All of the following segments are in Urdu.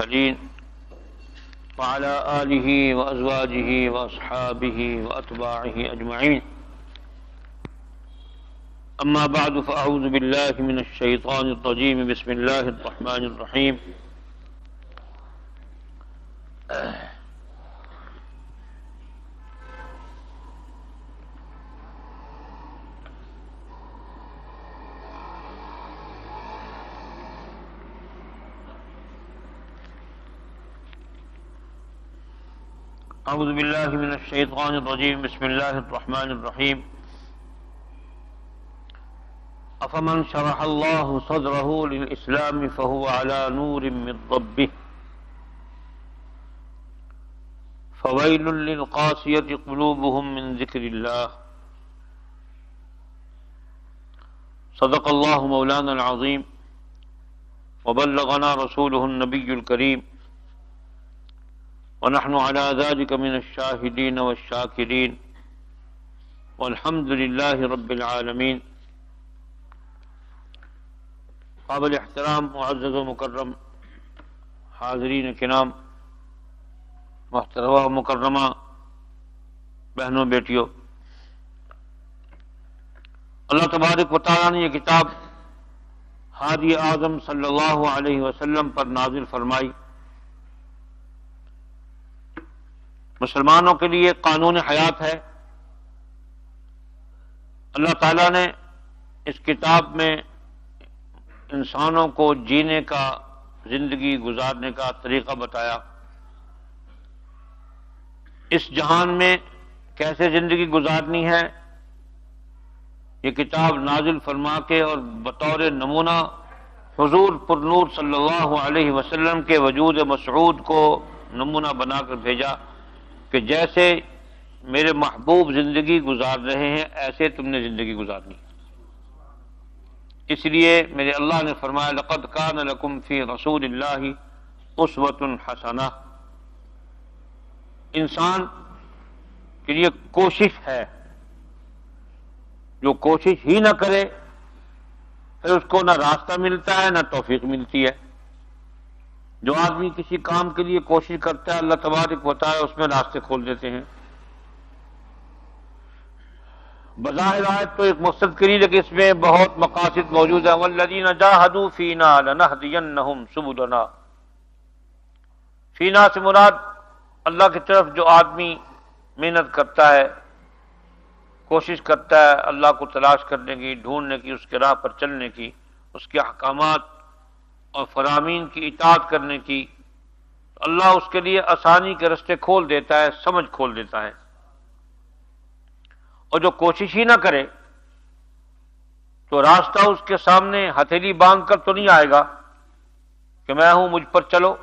المرسلين وعلى آله وأزواجه وأصحابه وأتباعه أجمعين. أما بعد فأعوذ بالله من الشيطان الرجيم. بسم الله الرحمن الرحيم. أعوذ بالله من الشيطان الرجيم. بسم الله الرحمن الرحيم. أفمن شرح الله صدره للإسلام فهو على نور من ربه فويل للقاسية قلوبهم من ذكر الله. صدق الله مولانا العظيم وبلغنا رسوله النبي الكريم ونحن على ذلك من الشاهدين والشاكرين والحمد لله رب العالمين. قابل احترام معزز و مکرم حاضرین کرام، محترمہ مکرمہ بہنوں بیٹیوں، اللہ تبارک و تعالیٰ نے یہ کتاب ہادی اعظم صلی اللہ علیہ وسلم پر نازل فرمائی. مسلمانوں کے لیے قانون حیات ہے. اللہ تعالیٰ نے اس کتاب میں انسانوں کو جینے کا، زندگی گزارنے کا طریقہ بتایا. اس جہان میں کیسے زندگی گزارنی ہے یہ کتاب نازل فرما کے اور بطور نمونہ حضور پر نور صلی اللہ علیہ وسلم کے وجود مسعود کو نمونہ بنا کر بھیجا کہ جیسے میرے محبوب زندگی گزار رہے ہیں ایسے تم نے زندگی گزارنی. اس لیے میرے اللہ نے فرمایا لقد کان لکم فی رسول اللہ اسوۃ حسنہ. انسان کے لیے کوشش ہے، جو کوشش ہی نہ کرے پھر اس کو نہ راستہ ملتا ہے نہ توفیق ملتی ہے. جو آدمی کسی کام کے لیے کوشش کرتا ہے اللہ تبارک و تعالی اس میں راستے کھول دیتے ہیں. بظاہر آیت تو ایک مقصد کے لیے، لیکن اس میں بہت مقاصد موجود ہیں. والذین جاہدوا فینا لنہدینہم سبلنا. فینا سے مراد اللہ کی طرف جو آدمی محنت کرتا ہے، کوشش کرتا ہے اللہ کو تلاش کرنے کی، ڈھونڈنے کی، اس کے راہ پر چلنے کی، اس کے احکامات اور فرامین کی اطاعت کرنے کی، اللہ اس کے لیے آسانی کے رستے کھول دیتا ہے، سمجھ کھول دیتا ہے. اور جو کوشش ہی نہ کرے تو راستہ اس کے سامنے ہتھیلی باندھ کر تو نہیں آئے گا کہ میں ہوں مجھ پر چلو.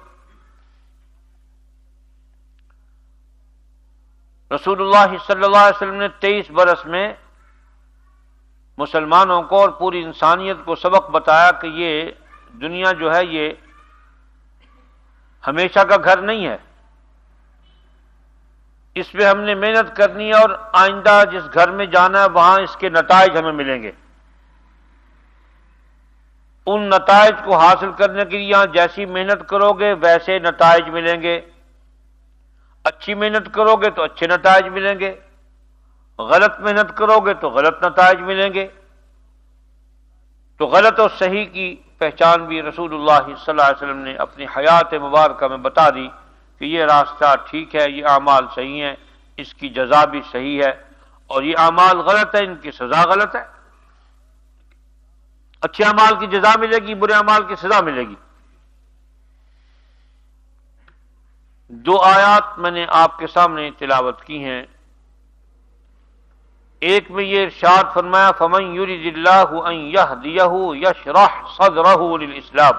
رسول اللہ صلی اللہ علیہ وسلم نے 23 برس میں مسلمانوں کو اور پوری انسانیت کو سبق بتایا کہ یہ دنیا جو ہے یہ ہمیشہ کا گھر نہیں ہے. اس میں ہم نے محنت کرنی ہے اور آئندہ جس گھر میں جانا ہے وہاں اس کے نتائج ہمیں ملیں گے. ان نتائج کو حاصل کرنے کے لیے یہاں جیسی محنت کرو گے ویسے نتائج ملیں گے. اچھی محنت کرو گے تو اچھے نتائج ملیں گے، غلط محنت کرو گے تو غلط نتائج ملیں گے. تو غلط اور صحیح کی پہچان بھی رسول اللہ صلی اللہ علیہ وسلم نے اپنی حیات مبارکہ میں بتا دی کہ یہ راستہ ٹھیک ہے، یہ اعمال صحیح ہیں، اس کی جزا بھی صحیح ہے، اور یہ اعمال غلط ہے، ان کی سزا غلط ہے. اچھے اعمال کی جزا ملے گی، برے اعمال کی سزا ملے گی. 2 آیات میں نے آپ کے سامنے تلاوت کی ہیں. ایک میں یہ ارشاد فرمایا فَمَن يُرِدِ اللَّهُ أَن يَهْدِيَهُ يَشْرَحْ صَدْرَهُ لِلْإِسْلَامِ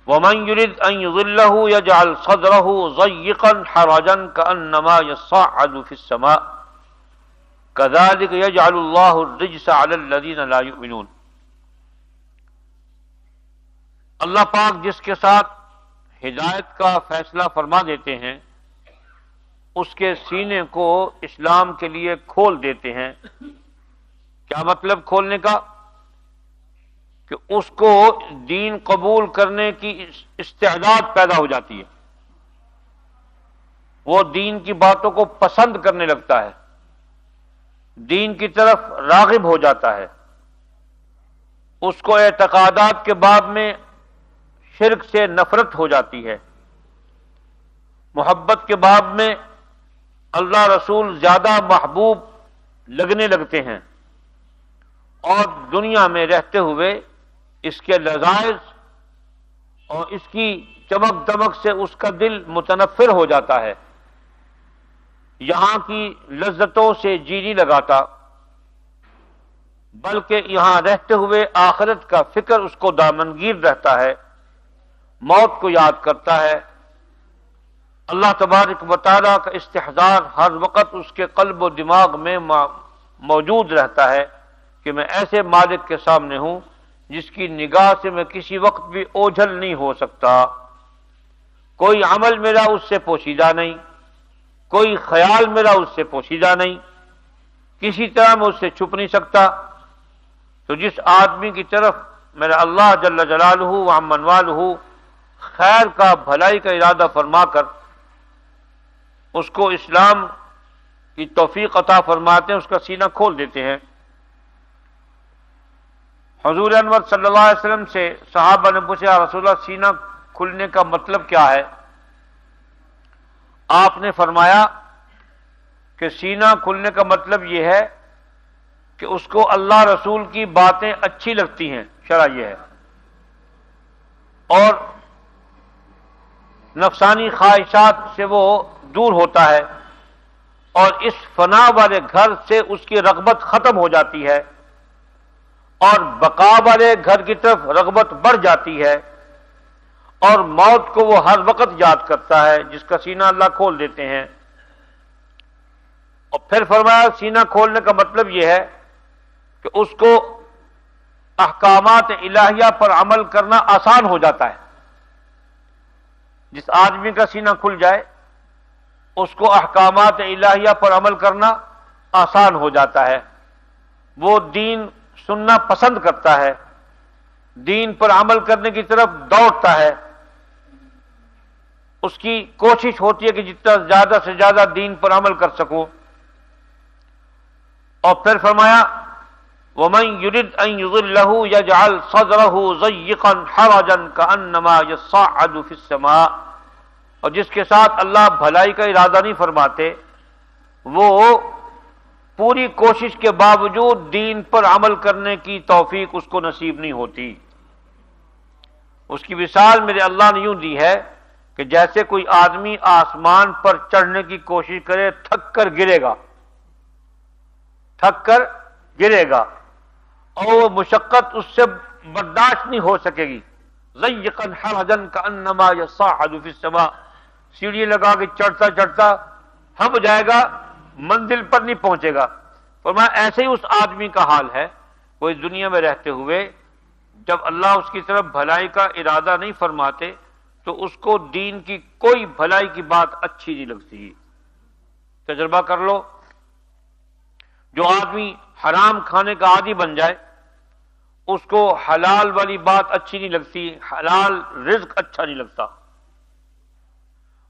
وَمَن يُرِدْ أَن يُضِلَّهُ يَجْعَلْ صَدْرَهُ ضَيِّقًا حَرَجًا كَأَنَّمَا يَصَّعَّدُ فِي السَّمَاءِ كَذَلِكَ يَجْعَلُ اللَّهُ الرِّجْسَ عَلَى الَّذِينَ لَا يُؤْمِنُونَ. اللہ پاک جس کے ساتھ ہدایت کا فیصلہ فرما دیتے ہیں اس کے سینے کو اسلام کے لیے کھول دیتے ہیں. کیا مطلب کھولنے کا؟ کہ اس کو دین قبول کرنے کی استعداد پیدا ہو جاتی ہے، وہ دین کی باتوں کو پسند کرنے لگتا ہے، دین کی طرف راغب ہو جاتا ہے، اس کو اعتقادات کے باب میں شرک سے نفرت ہو جاتی ہے، محبت کے باب میں اللہ رسول زیادہ محبوب لگنے لگتے ہیں، اور دنیا میں رہتے ہوئے اس کے لذائذ اور اس کی چمک دمک سے اس کا دل متنفر ہو جاتا ہے، یہاں کی لذتوں سے جی نہیں لگاتا، بلکہ یہاں رہتے ہوئے آخرت کا فکر اس کو دامنگیر رہتا ہے، موت کو یاد کرتا ہے، اللہ تبارک و تعالیٰ کا استحضار ہر وقت اس کے قلب و دماغ میں موجود رہتا ہے کہ میں ایسے مالک کے سامنے ہوں جس کی نگاہ سے میں کسی وقت بھی اوجھل نہیں ہو سکتا، کوئی عمل میرا اس سے پوشیدہ نہیں، کوئی خیال میرا اس سے پوشیدہ نہیں، کسی طرح میں اس سے چھپ نہیں سکتا۔ تو جس آدمی کی طرف میرا اللہ جل جلالہ و عمن والہ خیر کا بھلائی کا ارادہ فرما کر اس کو اسلام کی توفیق عطا فرماتے ہیں، اس کا سینہ کھول دیتے ہیں۔ حضور انور صلی اللہ علیہ وسلم سے صحابہ نے پوچھا، یا رسول اللہ سینہ کھلنے کا مطلب کیا ہے؟ آپ نے فرمایا کہ سینہ کھلنے کا مطلب یہ ہے کہ اس کو اللہ رسول کی باتیں اچھی لگتی ہیں، شرع یہ ہے، اور نفسانی خواہشات سے وہ دور ہوتا ہے، اور اس فنا والے گھر سے اس کی رغبت ختم ہو جاتی ہے، اور بقا والے گھر کی طرف رغبت بڑھ جاتی ہے، اور موت کو وہ ہر وقت یاد کرتا ہے، جس کا سینہ اللہ کھول دیتے ہیں۔ اور پھر فرمایا سینہ کھولنے کا مطلب یہ ہے کہ اس کو احکامات الہیہ پر عمل کرنا آسان ہو جاتا ہے۔ جس آدمی کا سینہ کھل جائے اس کو احکامات الہیہ پر عمل کرنا آسان ہو جاتا ہے، وہ دین سننا پسند کرتا ہے، دین پر عمل کرنے کی طرف دوڑتا ہے، اس کی کوشش ہوتی ہے کہ جتنا زیادہ سے زیادہ دین پر عمل کر سکوں۔ اور پھر فرمایا وَمَن يُرِدْ أَن يُضِلَّهُ يَجْعَلْ صَدْرَهُ ضَيِّقًا حَرَجًا كَأَنَّمَا يَصَّعَّدُ فِي السَّمَاءِ، اور جس کے ساتھ اللہ بھلائی کا ارادہ نہیں فرماتے، وہ پوری کوشش کے باوجود دین پر عمل کرنے کی توفیق اس کو نصیب نہیں ہوتی۔ اس کی مثال میرے اللہ نے یوں دی ہے کہ جیسے کوئی آدمی آسمان پر چڑھنے کی کوشش کرے، تھک کر گرے گا، اور وہ مشقت اس سے برداشت نہیں ہو سکے گی۔ ضیقا حرجا کانما یصعد فی السماء، سیڑھی لگا کے چڑھتا چڑھتا ہم جائے گا، منزل پر نہیں پہنچے گا۔ فرمایا ایسے ہی اس آدمی کا حال ہے، وہ اس دنیا میں رہتے ہوئے جب اللہ اس کی طرف بھلائی کا ارادہ نہیں فرماتے تو اس کو دین کی کوئی بھلائی کی بات اچھی نہیں لگتی۔ تجربہ کر لو، جو آدمی حرام کھانے کا عادی بن جائے اس کو حلال والی بات اچھی نہیں لگتی، حلال رزق اچھا نہیں لگتا۔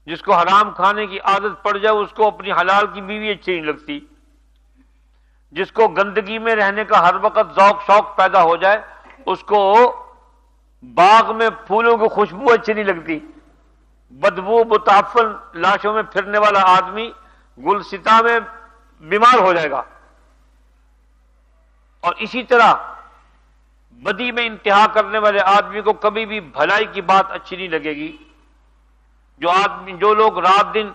جس کو حرام کھانے کی عادت پڑ جائے اس کو اپنی حلال کی بیوی اچھی نہیں لگتی۔ جس کو گندگی میں رہنے کا ہر وقت ذوق شوق پیدا ہو جائے اس کو باغ میں پھولوں کی خوشبو اچھی نہیں لگتی۔ بدبو متعفن لاشوں میں پھرنے والا آدمی گلستاں میں بیمار ہو جائے گا۔ اور اسی طرح بدی میں انتہا کرنے والے آدمی کو کبھی بھی بھلائی کی بات اچھی نہیں لگے گی۔ جو لوگ رات دن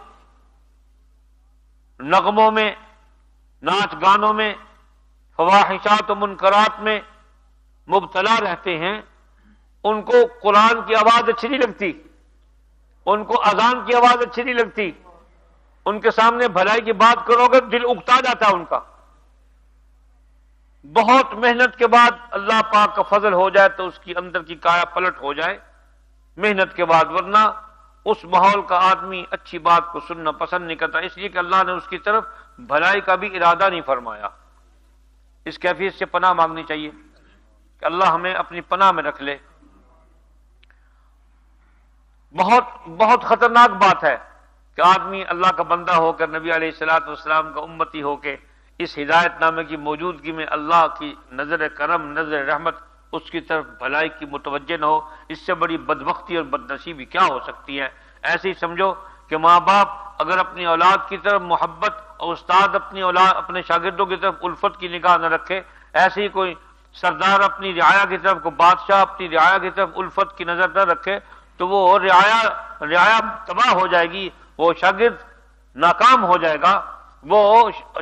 نغموں میں، ناچ گانوں میں، فواحشات و منکرات میں مبتلا رہتے ہیں، ان کو قرآن کی آواز اچھی نہیں لگتی، ان کو اذان کی آواز اچھی نہیں لگتی، ان کے سامنے بھلائی کی بات کرو گے دل اکتا جاتا ہے ان کا۔ بہت محنت کے بعد اللہ پاک کا فضل ہو جائے تو اس کی اندر کی کایا پلٹ ہو جائے محنت کے بعد، ورنہ اس ماحول کا آدمی اچھی بات کو سننا پسند نہیں کرتا، اس لیے کہ اللہ نے اس کی طرف بھلائی کا بھی ارادہ نہیں فرمایا۔ اس کیفیت سے پناہ مانگنی چاہیے کہ کہ اللہ ہمیں اپنی پناہ میں رکھ لے۔ بہت بہت خطرناک بات ہے کہ آدمی اللہ کا بندہ ہو کر، نبی علیہ الصلوۃ والسلام کا امتی ہو کے، اس ہدایت نامے کی موجودگی میں اللہ کی نظر کرم، نظر رحمت اس کی طرف بھلائی کی متوجہ نہ ہو۔ اس سے بڑی بدبختی اور بدنصیبی کیا ہو سکتی ہے؟ ایسے ہی سمجھو کہ ماں باپ اگر اپنی اولاد کی طرف محبت اور استاد اپنے شاگردوں کی طرف الفت کی نگاہ نہ رکھے، ایسے ہی کوئی سردار اپنی رعایا کی طرف، کو بادشاہ اپنی رعایا کی طرف الفت کی نظر نہ رکھے، تو وہ رعایا تباہ ہو جائے گی، وہ شاگرد ناکام ہو جائے گا، وہ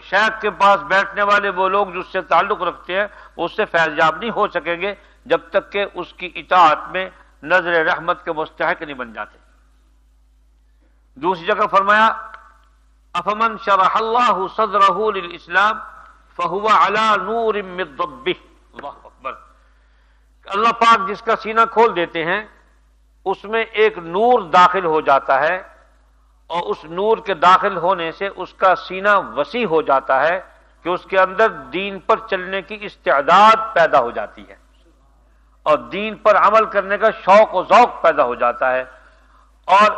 شیخ کے پاس بیٹھنے والے وہ لوگ جو اس سے تعلق رکھتے ہیں وہ اس سے فیض یاب نہیں ہو سکیں گے جب تک کہ اس کی اطاعت میں نظر رحمت کے مستحق نہیں بن جاتے۔ دوسری جگہ فرمایا افمن شرح اللہ صدرہ للاسلام فہو علی نور من ربہ، اللہ اکبر، اللہ پاک جس کا سینہ کھول دیتے ہیں اس میں ایک نور داخل ہو جاتا ہے، اور اس نور کے داخل ہونے سے اس کا سینہ وسیع ہو جاتا ہے کہ اس کے اندر دین پر چلنے کی استعداد پیدا ہو جاتی ہے اور دین پر عمل کرنے کا شوق و ذوق پیدا ہو جاتا ہے۔ اور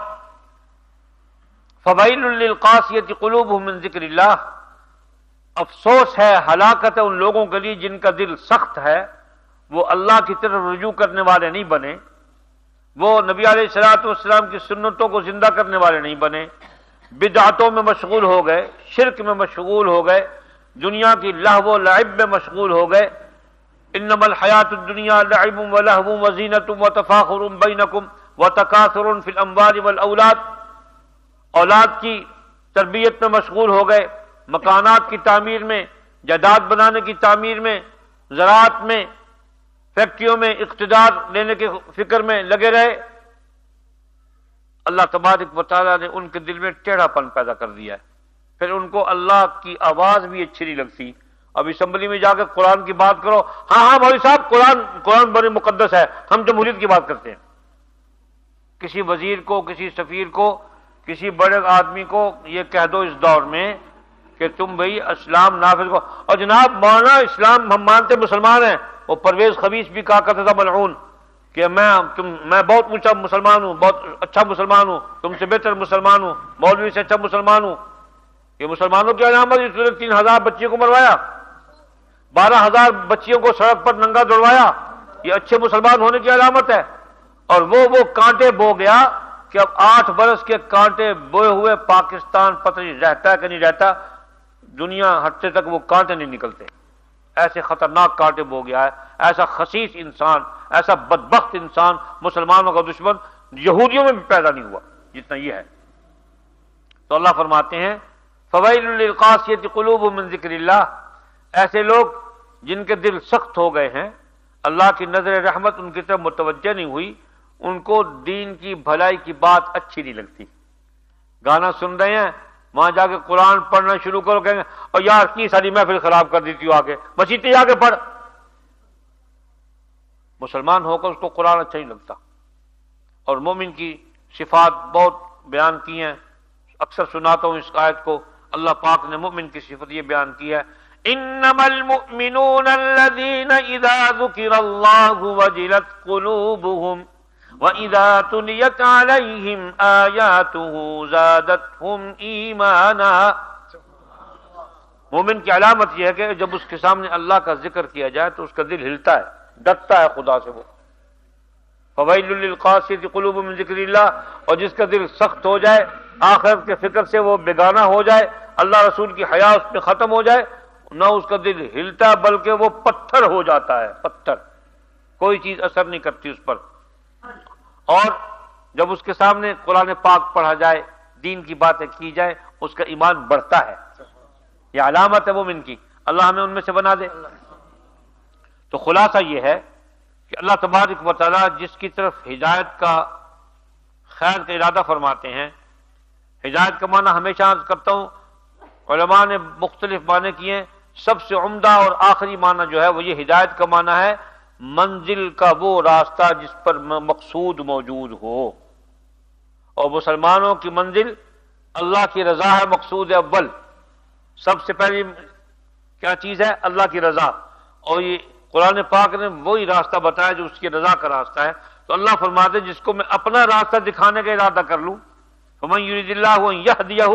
فویل للقاسیۃ قلوبہم من ذکر اللہ، افسوس ہے، ہلاکت ہے ان لوگوں کے لیے جن کا دل سخت ہے، وہ اللہ کی طرف رجوع کرنے والے نہیں بنے، وہ نبی علیہ الصلوۃ والسلام کی سنتوں کو زندہ کرنے والے نہیں بنے، بدعتوں میں مشغول ہو گئے، شرک میں مشغول ہو گئے، دنیا کی لہو و لعب میں مشغول ہو گئے۔ انما الحیات الدنیا لعب و لہو و زینت و تفاخر بینکم و تکاثر فی الاموال والاولاد، اولاد کی تربیت میں مشغول ہو گئے، مکانات کی تعمیر میں، جائیداد بنانے کی تعمیر میں، زراعت میں، فیکٹریوں میں اقتدار لینے کے فکر میں لگے رہے۔ اللہ تبارک و تعالیٰ نے ان کے دل میں ٹیڑھا پن پیدا کر دیا ہے، پھر ان کو اللہ کی آواز بھی اچھی نہیں لگتی۔ اب اسمبلی میں جا کے قرآن کی بات کرو، ہاں مولوی صاحب قرآن بڑی مقدس ہے، ہم جمہوریت کی بات کرتے ہیں۔ کسی وزیر کو، کسی سفیر کو، کسی بڑے آدمی کو یہ کہہ دو اس دور میں کہ تم بھئی اسلام نافذ کو، اور جناب مولانا اسلام ہم مانتے مسلمان ہیں، وہ پرویز خبیث بھی کہا کرتا تھا ملعون کہ میں بہت اونچا مسلمان ہوں، بہت اچھا مسلمان ہوں، تم سے بہتر مسلمان ہوں، مولوی سے اچھا مسلمان ہوں۔ یہ مسلمانوں کی علامت، اس نے 3000 بچیوں کو مروایا، 12000 بچیوں کو سڑک پر ننگا دوڑوایا، یہ اچھے مسلمان ہونے کی علامت ہے۔ اور وہ کانٹے بو گیا کہ اب 8 برس کے کانٹے بوئے ہوئے پاکستان پتہ نہیں رہتا ہے کہ نہیں رہتا، دنیا ہٹتے تک وہ کانٹے نہیں نکلتے، ایسے خطرناک کانٹے بو گیا ہے۔ ایسا خسیس انسان، ایسا بدبخت انسان، مسلمانوں کا دشمن یہودیوں میں بھی پیدا نہیں ہوا جتنا یہ ہے۔ تو اللہ فرماتے ہیں فویل للقاسیۃ قلوبہم من ذکر اللہ، ایسے لوگ جن کے دل سخت ہو گئے ہیں، اللہ کی نظر رحمت ان کی طرف متوجہ نہیں ہوئی، ان کو دین کی بھلائی کی بات اچھی نہیں لگتی۔ گانا سن رہے ہیں، وہاں جا کے قرآن پڑھنا شروع کرو، کہیں گے اور یار کی ساری محفل خراب کر دیتی ہو، آگے مسیح جا کے پڑھ۔ مسلمان ہو کر اس کو قرآن اچھا نہیں لگتا۔ اور مومن کی صفات بہت بیان کی ہیں، اکثر سناتا ہوں اس آیت کو، اللہ پاک نے مومن کی صفت یہ بیان کی ہے، انما المؤمنون الذين اذا ذكر الله وجلت قلوبهم واذا تليت عليهم آياته زادتهم ایمانا۔ مومن کی علامت یہ ہے کہ جب اس کے سامنے اللہ کا ذکر کیا جائے تو اس کا دل ہلتا ہے، ڈرتا ہے خدا سے۔ وہ فویل للقاسیۃ قلوبہم من ذکر اللہ، اور جس کا دل سخت ہو جائے، آخرت کے فکر سے وہ بیگانہ ہو جائے، اللہ رسول کی حیا اس میں ختم ہو جائے، نہ اس کا دل ہلتا بلکہ وہ پتھر ہو جاتا ہے، پتھر، کوئی چیز اثر نہیں کرتی اس پر۔ اور جب اس کے سامنے قرآن پاک پڑھا جائے، دین کی باتیں کی جائے، اس کا ایمان بڑھتا ہے۔ یہ علامت ہے مومن کی، اللہ ہمیں ان میں سے بنا دے۔ تو خلاصہ یہ ہے کہ اللہ تبارک و تعالیٰ جس کی طرف ہدایت کا خیر کا ارادہ فرماتے ہیں، ہدایت کا معنی ہمیشہ عرض کرتا ہوں، علماء نے مختلف معنی کیے ہیں، سب سے عمدہ اور آخری معنی جو ہے وہ یہ ہدایت کا معنی ہے منزل کا وہ راستہ جس پر مقصود موجود ہو، اور مسلمانوں کی منزل اللہ کی رضا ہے، مقصود اول، سب سے پہلی کیا چیز ہے؟ اللہ کی رضا، اور یہ قرآن پاک نے وہی راستہ بتایا جو اس کی رضا کا راستہ ہے. تو اللہ فرماتے جس کو میں اپنا راستہ دکھانے کا ارادہ کر لوں، فمن یرید اللہ ان یہدیہ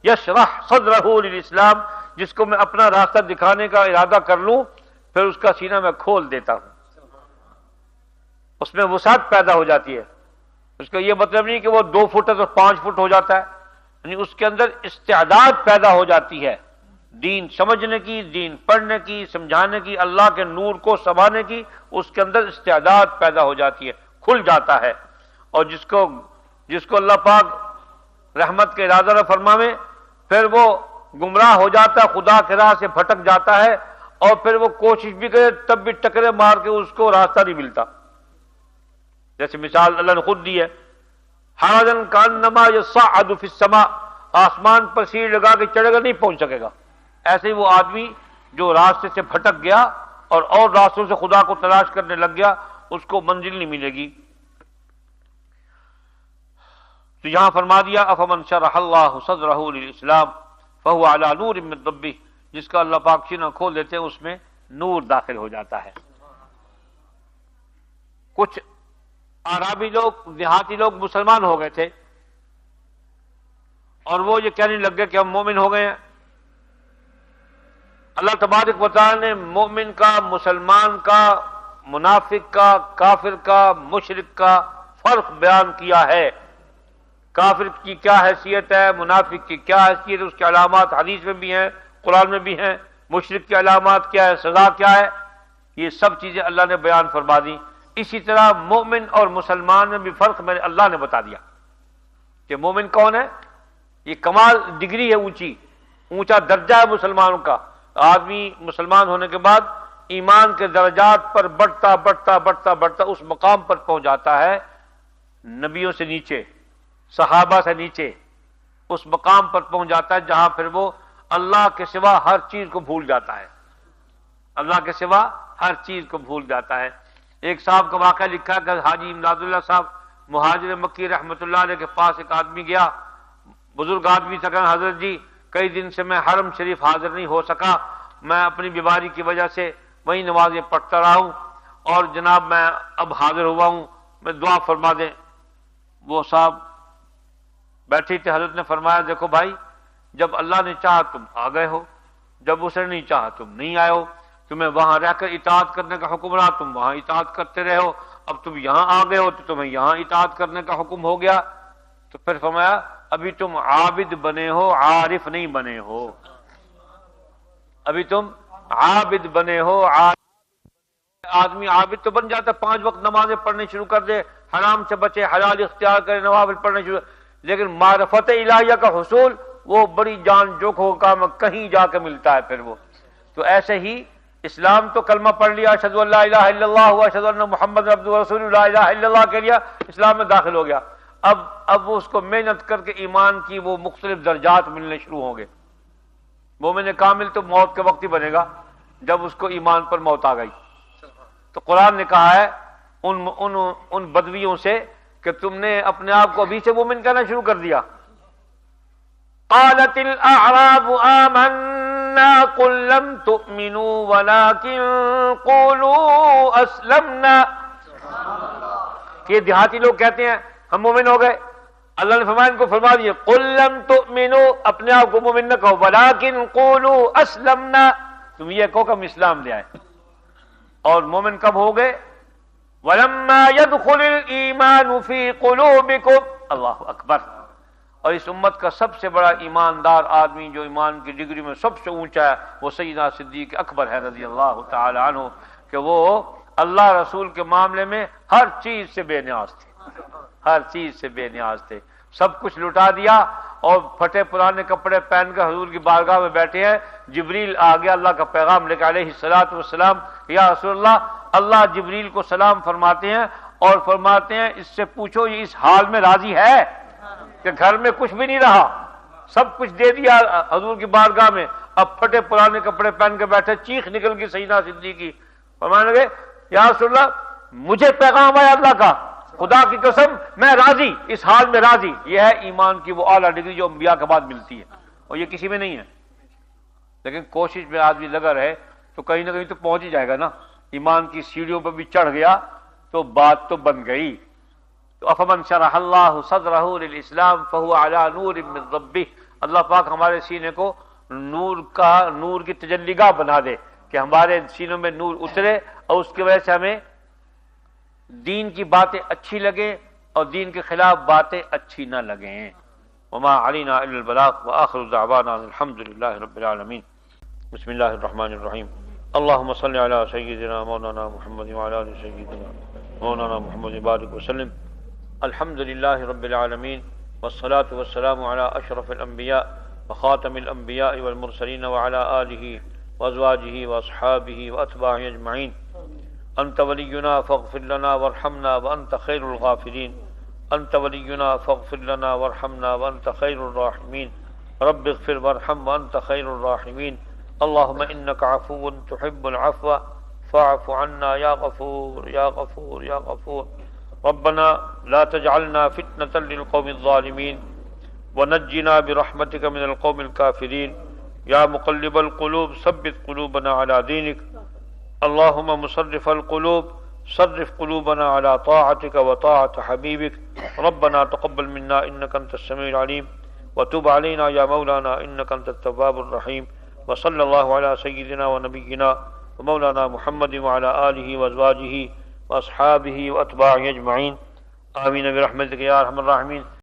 یشرح صدرہ للاسلام، جس کو میں اپنا راستہ دکھانے کا ارادہ کر لوں پھر اس کا سینہ میں کھول دیتا ہوں، اس میں وسعت پیدا ہو جاتی ہے. اس کا یہ مطلب نہیں کہ وہ 2 فٹ ہے تو 5 فٹ ہو جاتا ہے، یعنی اس کے اندر استعداد پیدا ہو جاتی ہے دین سمجھنے کی، دین پڑھنے کی، سمجھانے کی، اللہ کے نور کو سمانے کی، اس کے اندر استعداد پیدا ہو جاتی ہے، کھل جاتا ہے. اور جس کو اللہ پاک رحمت کے ارادہ نہ فرماوے پھر وہ گمراہ ہو جاتا ہے، خدا کی راہ سے بھٹک جاتا ہے، اور پھر وہ کوشش بھی کرے تب بھی ٹکرے مار کے اس کو راستہ نہیں ملتا. جیسے مثال اللہ نے خود دی ہے، حاجن کانما یصعد فی السماء، آسمان پر سیڑھی لگا کے چڑھے گا نہیں پہنچ سکے گا. ایسے ہی وہ آدمی جو راستے سے بھٹک گیا اور راستوں سے خدا کو تلاش کرنے لگ گیا، اس کو منزل نہیں ملے گی. تو یہاں فرما دیا افمن شرح اللہ صدرہ للاسلام فہو علی نور من ربہ، جس کا اللہ پاک سینہ کھول دیتے ہیں اس میں نور داخل ہو جاتا ہے. کچھ اعرابی لوگ، دیہاتی لوگ مسلمان ہو گئے تھے اور وہ یہ کہنے لگ گئے کہ ہم مومن ہو گئے ہیں. اللہ تبارک و تعالی نے مومن کا، مسلمان کا، منافق کا، کافر کا، مشرک کا فرق بیان کیا ہے. کافر کی کیا حیثیت ہے، منافق کی کیا حیثیت ہے، اس کی علامات حدیث میں بھی ہیں، قرآن میں بھی ہیں. مشرک کی علامات کیا ہے، سزا کیا ہے، یہ سب چیزیں اللہ نے بیان فرما دی. اسی طرح مومن اور مسلمان میں بھی فرق میں اللہ نے بتا دیا کہ مومن کون ہے. یہ کمال ڈگری ہے، اونچا درجہ ہے مسلمانوں کا. آدمی مسلمان ہونے کے بعد ایمان کے درجات پر بڑھتا بڑھتا بڑھتا بڑھتا اس مقام پر پہنچ جاتا ہے، نبیوں سے نیچے، صحابہ سے نیچے، اس مقام پر پہنچ جاتا ہے جہاں پھر وہ اللہ کے سوا ہر چیز کو بھول جاتا ہے. اللہ کے سوا ہر چیز کو بھول جاتا ہے. ایک صاحب کا واقعہ لکھا ہے کہ حاجی امداد اللہ صاحب مہاجر مکی رحمۃ اللہ علیہ کے پاس ایک آدمی گیا، بزرگ آدمی سے کہا حضرت جی کئی دن سے میں حرم شریف حاضر نہیں ہو سکا، میں اپنی بیماری کی وجہ سے وہی نمازیں پڑھتا رہا ہوں اور جناب میں اب حاضر ہوا ہوں، میں دعا فرما دیں. وہ صاحب بیٹھی تھے، حضرت نے فرمایا دیکھو بھائی، جب اللہ نے چاہا تم آ گئے ہو، جب اس نے نہیں چاہا تم نہیں آئے ہو. تمہیں وہاں رہ کر اطاعت کرنے کا حکم رہا، تم وہاں اطاعت کرتے رہے ہو، اب تم یہاں آ گئے ہو تو تمہیں یہاں اطاعت کرنے کا حکم ہو گیا. تو پھر فرمایا ابھی تم عابد بنے ہو، عارف نہیں بنے ہو. ابھی تم عابد بنے ہو، آدمی عابد تو بن جاتا، 5 وقت نمازیں پڑھنے شروع کر دے، حرام سے بچے، حلال اختیار کرے، نوافل پڑھنے شروع، لیکن معرفت الہیہ کا حصول وہ بڑی جان جوک ہو کام کہیں جا کے ملتا ہے پھر وہ. تو ایسے ہی اسلام تو کلمہ پڑھ لیا، اشہد ان لا الہ الا اللہ و اشہد ان محمد عبدہ ورسولہ، لا الہ الا اللہ کہہ لیا، اسلام میں داخل ہو گیا. اب وہ اس کو محنت کر کے ایمان کی وہ مختلف درجات ملنے شروع ہوں گے. مومن کامل تو موت کے وقت ہی بنے گا جب اس کو ایمان پر موت آ گئی. تو قرآن نے کہا ہے ان بدویوں سے کہ تم نے اپنے آپ کو ابھی سے مومن کہنا شروع کر دیا. قالت الاعراب آمنا قل لم تؤمنوا ولكن قولوا اسلمنا. یہ دیہاتی لوگ کہتے ہیں ہم مومن ہو گئے. اللہ نے فرمایا ان کو فرما دیے قل لم تؤمنوا، اپنے آپ کو مومن نہ کہو، ولكن قولوا اسلمنا، تم یہ کہو کہ ہم اسلام لے آئے. اور مومن کب ہو گئے؟ ولما يدخل الايمان في قلوبكم. اللہ اکبر. اور اس امت کا سب سے بڑا ایماندار آدمی جو ایمان کی ڈگری میں سب سے اونچا ہے وہ سیدنا صدیق اکبر ہے رضی اللہ تعالی عنہ، کہ وہ اللہ رسول کے معاملے میں ہر چیز سے بے نیاز تھے، ہر چیز سے بے نیاز تھے. سب کچھ لٹا دیا اور پھٹے پرانے کپڑے پہن کر حضور کی بارگاہ میں بیٹھے ہیں. جبریل آ گیا اللہ کا پیغام لے کے علیہ الصلوۃ والسلام، یا رسول اللہ، اللہ جبریل کو سلام فرماتے ہیں اور فرماتے ہیں اس سے پوچھو یہ اس حال میں راضی ہے کہ گھر میں کچھ بھی نہیں رہا، سب کچھ دے دیا حضور کی بارگاہ میں، اب پھٹے پرانے کپڑے پہن کے بیٹھے. چیخ نکل گئی سیدنا صدیق کی، فرمانے لگے یا رسول اللہ مجھے پیغام آیا اللہ کا، خدا کی قسم میں راضی، اس حال میں راضی. یہ ہے ایمان کی وہ اعلیٰ ڈگری جو انبیاء کے بعد ملتی ہے، اور یہ کسی میں نہیں ہے. لیکن کوشش میں آدمی لگا رہے تو کہیں نہ کہیں تو پہنچ ہی جائے گا نا. ایمان کی سیڑھیوں پر بھی چڑھ گیا تو بات تو بن گئی. تو افمن شرح اللہ صدرہ للاسلام فہو علی نور من ربہ، اللہ پاک ہمارے سینے کو نور کی تجلی گاہ بنا دے کہ ہمارے سینوں میں نور اترے اور اس کی وجہ سے ہمیں دین کی باتیں اچھی لگیں اور دین کے خلاف باتیں اچھی نہ لگیں. وما علینا الا البلاغ وآخر دعوانا الحمد للہ رب العالمین. بسم اللہ الرحمن الرحیم. اللہم صلی علی سیدنا مولانا محمد وعلی آل سیدنا مولانا محمد بارک وسلم. الحمد للہ رب العالمین والصلاة والسلام علی اشرف الانبیاء وخاتم الانبیاء والمرسلین وعلی آلہ وازواجہ واصحابہ واتباعہ اجمعین. انت ولینا فاغفر لنا وارحمنا وانت خیر الغافرین. انت ولینا فاغفر لنا وارحمنا وانت خیر الراحمین. رب اغفر وارحم وانت خیر الراحمین. اللهم انك عفو تحب العفو فاعف عنا يا غفور يا غفور يا غفور. ربنا لا تجعلنا فتنة للقوم الظالمين ونجنا برحمتك من القوم الكافرين. يا مقلب القلوب ثبت قلوبنا على دينك. اللهم مصرف القلوب صرف قلوبنا على طاعتك وطاعة حبيبك. ربنا تقبل منا إنك أنت السميع العليم وتب علينا يا مولانا إنك أنت التواب الرحيم. وصلى الله على سيدنا ونبينا ومولانا محمد وعلى آله وأزواجه وأصحابه وأتباعه أجمعين. آمين برحمتك يا أرحم الراحمين.